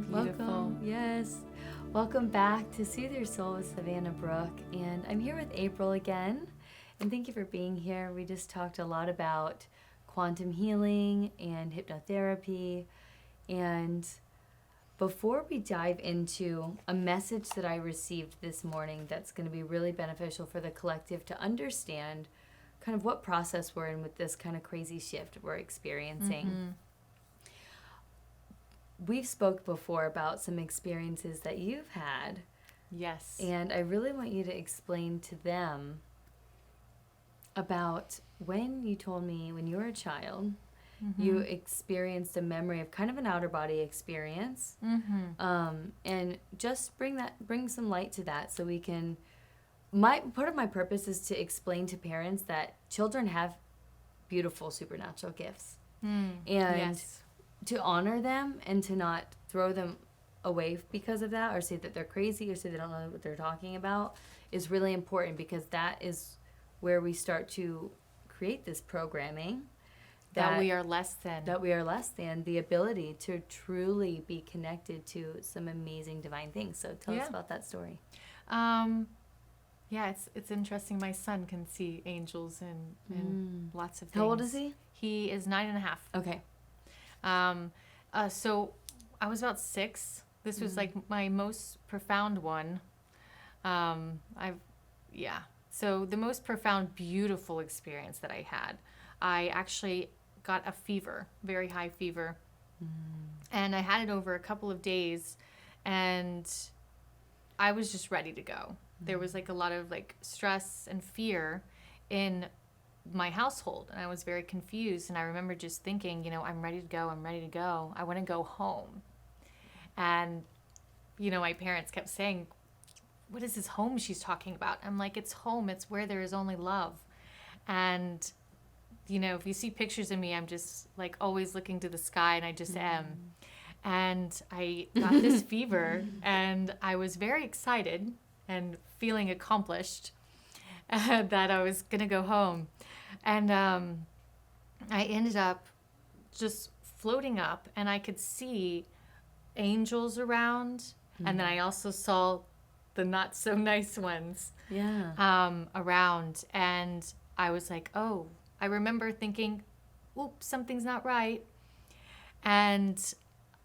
Beautiful. Welcome. Yes. Welcome back to Soothe Your Soul with Savannah Brooke. And I'm here with April again. And thank you for being here. We just talked a lot about quantum healing and hypnotherapy. And before we dive into a message that I received this morning that's going to be really beneficial for the collective to understand kind of what process we're in with this kind of crazy shift we're experiencing. Mm-hmm. We've spoke before about some experiences that you've had. Yes. And I really want you to explain to them about when you told me when you were a child, you experienced a memory of kind of an outer body experience. And just bring some light to that so we can, part of my purpose is to explain to parents that children have beautiful supernatural gifts. And Yes. to honor them and to not throw them away because of that or say that they're crazy or say they don't know what they're talking about is really important, because that is where we start to create this programming That we are less than. that we are less than the ability to truly be connected to some amazing divine things. So tell us about that story. Yeah, it's interesting. My son can see angels and lots of things. How old is he? He is 9.5. Okay. So I was about 6. This was like my most profound one. So the most profound, beautiful experience that I had, I actually got a fever, very high fever. And I had it over a couple of days, and I was just ready to go. There was like a lot of like stress and fear in my household, and I was very confused. And I remember just thinking, I'm ready to go. I'm ready to go. I want to go home. And, my parents kept saying, what is this home she's talking about? I'm like, it's home. It's where there is only love. And, if you see pictures of me, I'm just like always looking to the sky, and I just am. And I got this fever, and I was very excited and feeling accomplished that I was going to go home. And I ended up just floating up, and I could see angels around. And then I also saw the not so nice ones around. And I was like, oh, I remember thinking, oops, something's not right. And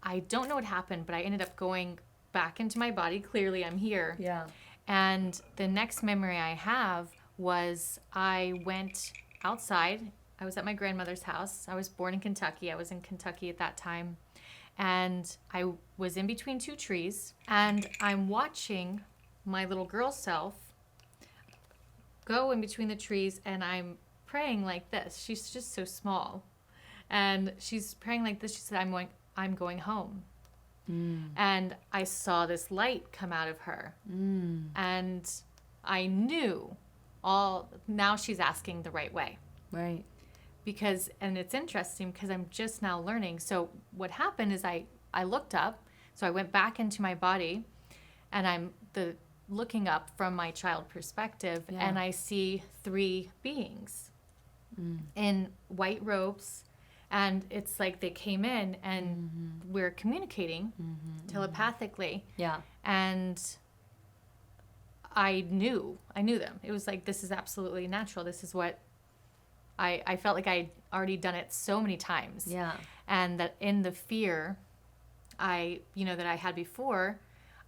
I don't know what happened, but I ended up going back into my body. Clearly, I'm here. Yeah. And the next memory I have was I went outside. I was at my grandmother's house. I was born in Kentucky. I was in Kentucky at that time. And I was in between 2 trees. And I'm watching my little girl self go in between the trees. And I'm praying like this. She's just so small. And she's praying like this. She said, I'm going home. And I saw this light come out of her. And I knew now she's asking the right way. Right. And it's interesting because I'm just now learning. So what happened is I looked up. So I went back into my body, and I'm looking up from my child perspective, and I see 3 beings in white robes. And it's like they came in, and we're communicating telepathically. Yeah. And I knew them. It was like, this is absolutely natural. This is what I felt like I'd already done it so many times. Yeah. And that in the fear that I had before,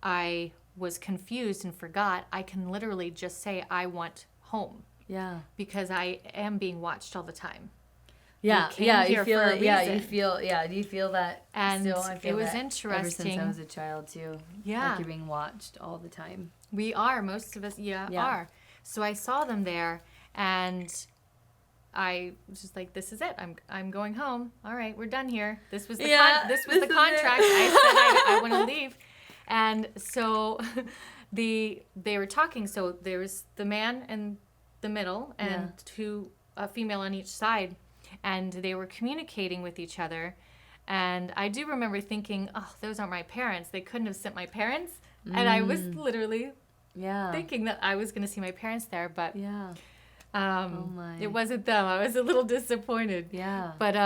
I was confused and forgot. I can literally just say, I want home. Yeah. Because I am being watched all the time. Yeah, We came yeah, here you feel for a it. Yeah, reason. do you feel that? And still? I feel it was that interesting. Ever since I was a child too. Yeah. Like you're being watched all the time. We are. Most of us, are. So I saw them there, and I was just like, "This is it. I'm going home. All right, we're done here. This was the this was the contract. I said I want to leave." And so they were talking. So there was the man in the middle and a female on each side, and they were communicating with each other. And I do remember thinking, "Oh, those aren't my parents. They couldn't have sent my parents." And I was literally thinking that I was going to see my parents there, but it wasn't them. I was a little disappointed. Yeah. But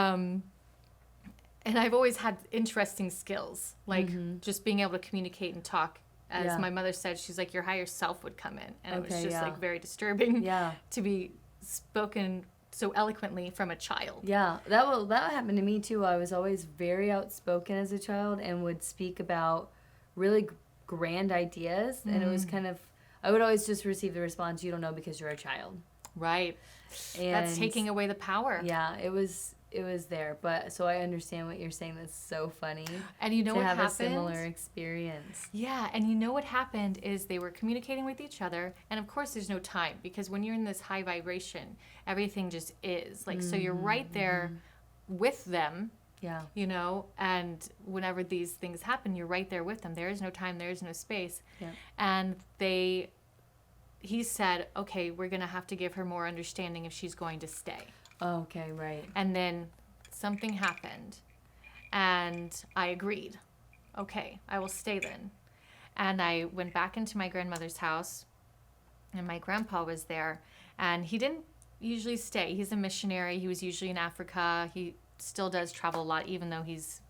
and I've always had interesting skills, like just being able to communicate and talk. As my mother said, she's like, your higher self would come in. And it was just like very disturbing to be spoken so eloquently from a child. Yeah, that happened to me too. I was always very outspoken as a child and would speak about really grand ideas. And it was kind of, I would always just receive the response, you don't know because you're a child. Right. And that's taking away the power. Yeah, it was there. But so I understand what you're saying. That's so funny. And you know what happened? To have a similar experience. Yeah, and you know what happened is they were communicating with each other, and of course there's no time, because when you're in this high vibration, everything just is. Like, so you're right there with them. Yeah. You know, and whenever these things happen, you're right there with them. There is no time, there is no space. Yeah. And he said, okay, we're going to have to give her more understanding if she's going to stay. Oh, okay, right. And then something happened, and I agreed. Okay, I will stay then. And I went back into my grandmother's house, and my grandpa was there, and he didn't usually stay. He's a missionary. He was usually in Africa. He still does travel a lot, even though he's,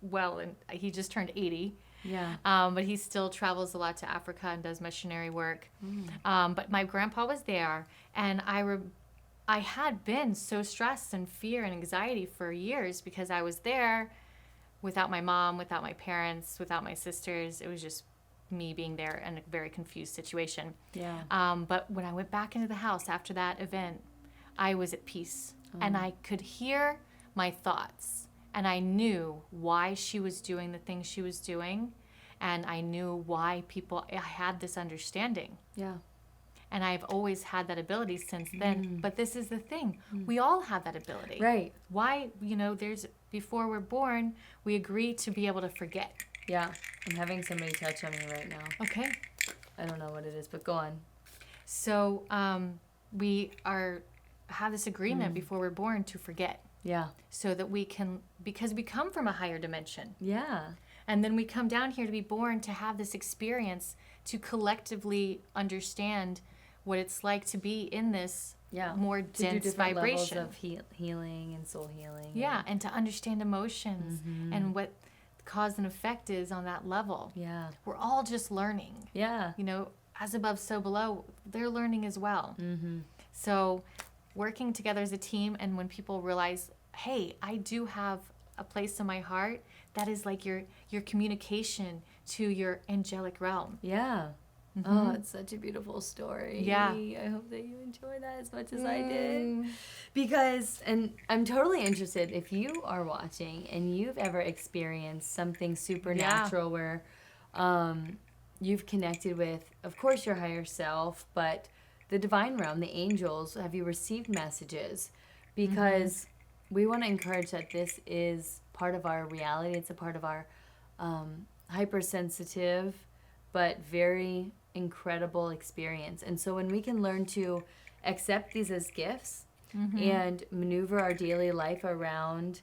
well, and he just turned 80. Yeah. But he still travels a lot to Africa and does missionary work. But my grandpa was there, and I had been so stressed and fear and anxiety for years because I was there without my mom, without my parents, without my sisters. It was just me being there in a very confused situation. Yeah. But when I went back into the house after that event, I was at peace. And I could hear my thoughts. And I knew why she was doing the things she was doing. And I knew why I had this understanding. Yeah. And I've always had that ability since then. But this is the thing. We all have that ability. Right. Why, before we're born, we agree to be able to forget. Yeah. I'm having somebody touch on me right now. Okay. I don't know what it is, but go on. So we have this agreement before we're born to forget. Yeah. So that we can, because we come from a higher dimension. Yeah. And then we come down here to be born to have this experience to collectively understand what it's like to be in this more dense vibration. Levels of healing and soul healing. Yeah, and to understand emotions and what cause and effect is on that level. Yeah. We're all just learning. Yeah. As above, so below, they're learning as well. So working together as a team, and when people realize, hey, I do have a place in my heart that is like your communication to your angelic realm. Yeah. Oh, it's such a beautiful story. Yeah. I hope that you enjoy that as much as I did. Because, and I'm totally interested, if you are watching and you've ever experienced something supernatural where you've connected with, of course, your higher self, but the divine realm, the angels, have you received messages? Because we want to encourage that this is part of our reality. It's a part of our hypersensitive but very incredible experience. And so when we can learn to accept these as gifts and maneuver our daily life around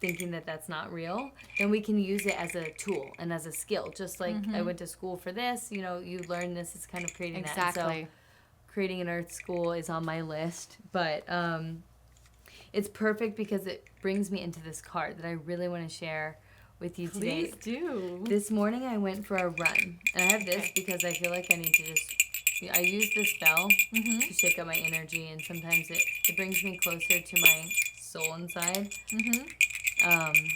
thinking that that's not real, then we can use it as a tool and as a skill. Just like I went to school for this, you learn this is kind of creating that. Exactly. So creating an earth school is on my list, but it's perfect because it brings me into this card that I really want to share with you today. Please do. This morning I went for a run, and I have this because I feel like I need to I use this bell to shake up my energy, and sometimes it brings me closer to my soul inside. And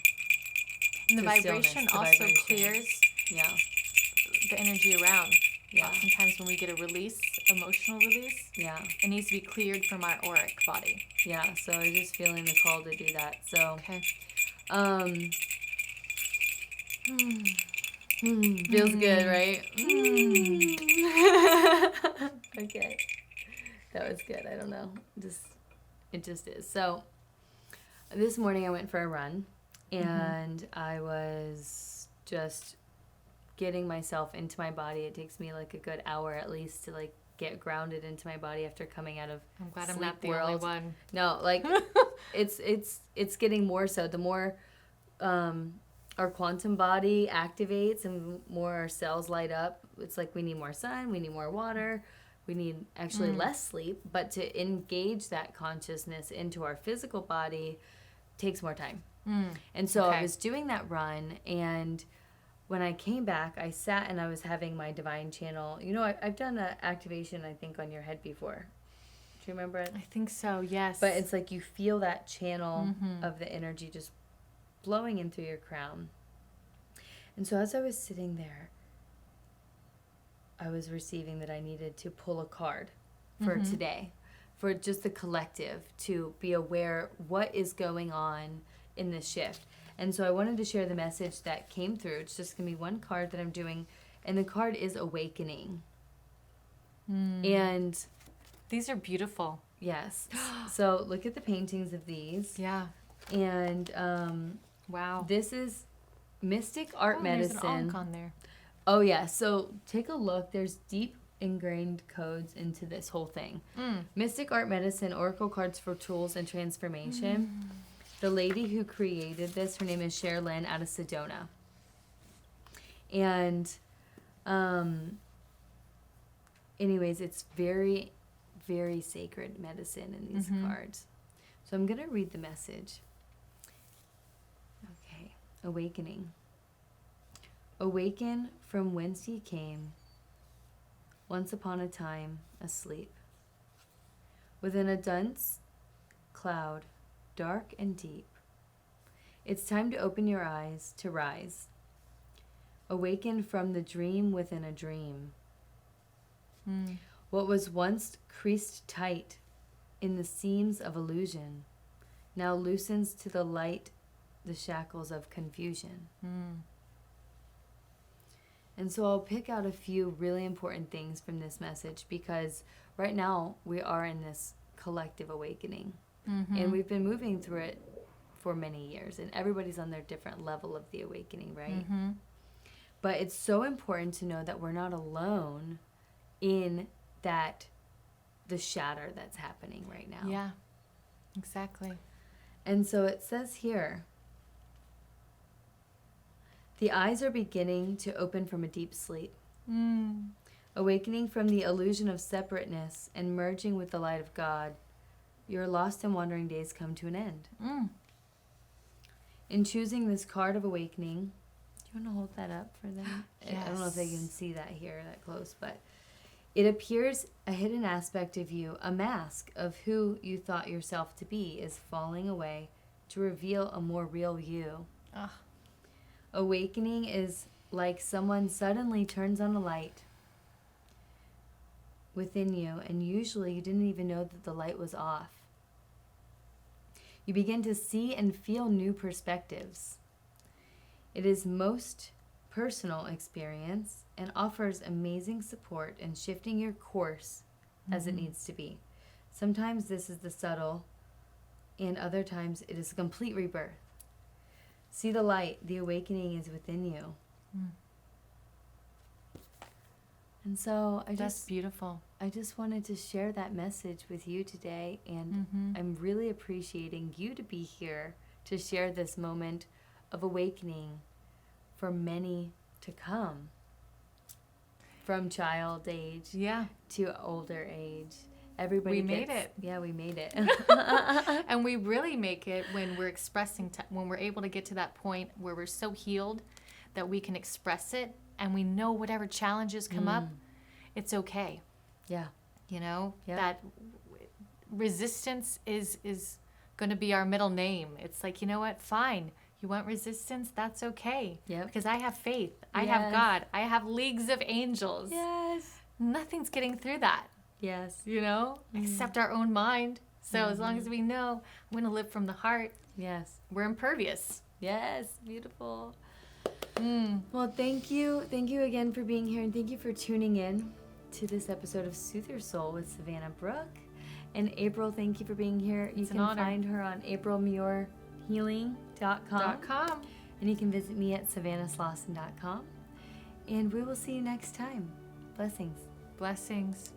the vibration also clears the energy around. Yeah. Sometimes when we get a release, emotional release, it needs to be cleared from our auric body. Yeah, so I'm just feeling the call to do that. So, feels good, right? Okay. That was good. I don't know. It just is. So, this morning I went for a run, and I was just getting myself into my body. It takes me like a good hour at least to like get grounded into my body after coming out of I'm glad I'm sleep not the world. only one. No, like it's getting more so. The more our quantum body activates and more our cells light up, it's like we need more sun, we need more water, we need actually less sleep. But to engage that consciousness into our physical body takes more time. And so I Okay. was doing that run, and when I came back, I sat and I was having my divine channel. You know, I've done an activation, I think, on your head before. Do you remember it? I think so, yes. But it's like you feel that channel of the energy just blowing in through your crown. And so as I was sitting there, I was receiving that I needed to pull a card for today, for just the collective to be aware what is going on in this shift. And so I wanted to share the message that came through. It's just going to be one card that I'm doing, and the card is Awakening. And these are beautiful. yes, so look at the paintings of these. Yeah. And Wow. this is Mystic Art There's Medicine. an ankh on there. Oh, yeah. So take a look. There's deep ingrained codes into this whole thing. Mystic Art Medicine, Oracle Cards for Tools and Transformation. The lady who created this, her name is Sherilyn out of Sedona. And anyways, it's very, very sacred medicine in these cards. So I'm going to read the message. Okay. Awakening. Awaken from whence ye came, once upon a time asleep. Within a dense cloud, dark and deep, it's time to open your eyes to rise. Awaken from the dream within a dream. What was once creased tight in the seams of illusion now loosens to the light the shackles of confusion. And so I'll pick out a few really important things from this message, because right now we are in this collective awakening. And we've been moving through it for many years, and everybody's on their different level of the awakening, right? But it's so important to know that we're not alone in that, the shatter that's happening right now. Yeah. Exactly. And so it says here, the eyes are beginning to open from a deep sleep, awakening from the illusion of separateness and merging with the light of God. Your lost and wandering days come to an end. In choosing this card of awakening, do you want to hold that up for them? I don't know if they can see that here that close, but it appears a hidden aspect of you, a mask of who you thought yourself to be, is falling away to reveal a more real you. Awakening is like someone suddenly turns on a light within you, and usually you didn't even know that the light was off. You begin to see and feel new perspectives. It is most personal experience and offers amazing support in shifting your course as it needs to be. Sometimes this is the subtle, and other times it is a complete rebirth. See the light, the awakening is within you. And so That's beautiful. I just wanted to share that message with you today, and I'm really appreciating you to be here to share this moment of awakening for many to come, from child age to older age. Everybody made it. Yeah, we made it. And we really make it when we're expressing, when we're able to get to that point where we're so healed that we can express it, and we know whatever challenges come up, it's okay. Yeah. You know, Yep. that resistance is going to be our middle name. It's like, you know what? Fine. You want resistance? That's okay. Yep. Because I have faith. I have God. I have leagues of angels. Yes. Nothing's getting through that, Yes. you know, except our own mind. So as long as we know I'm going to live from the heart, Yes. we're impervious. Yes. Beautiful. Well, thank you. Thank you again for being here, and thank you for tuning in to this episode of Soothe Your Soul with Savannah Brooke. And April, thank you for being here. You It's an can honor. find her on aprilmuirhealing.com. And you can visit me at savannahslawson.com. And we will see you next time. Blessings. Blessings.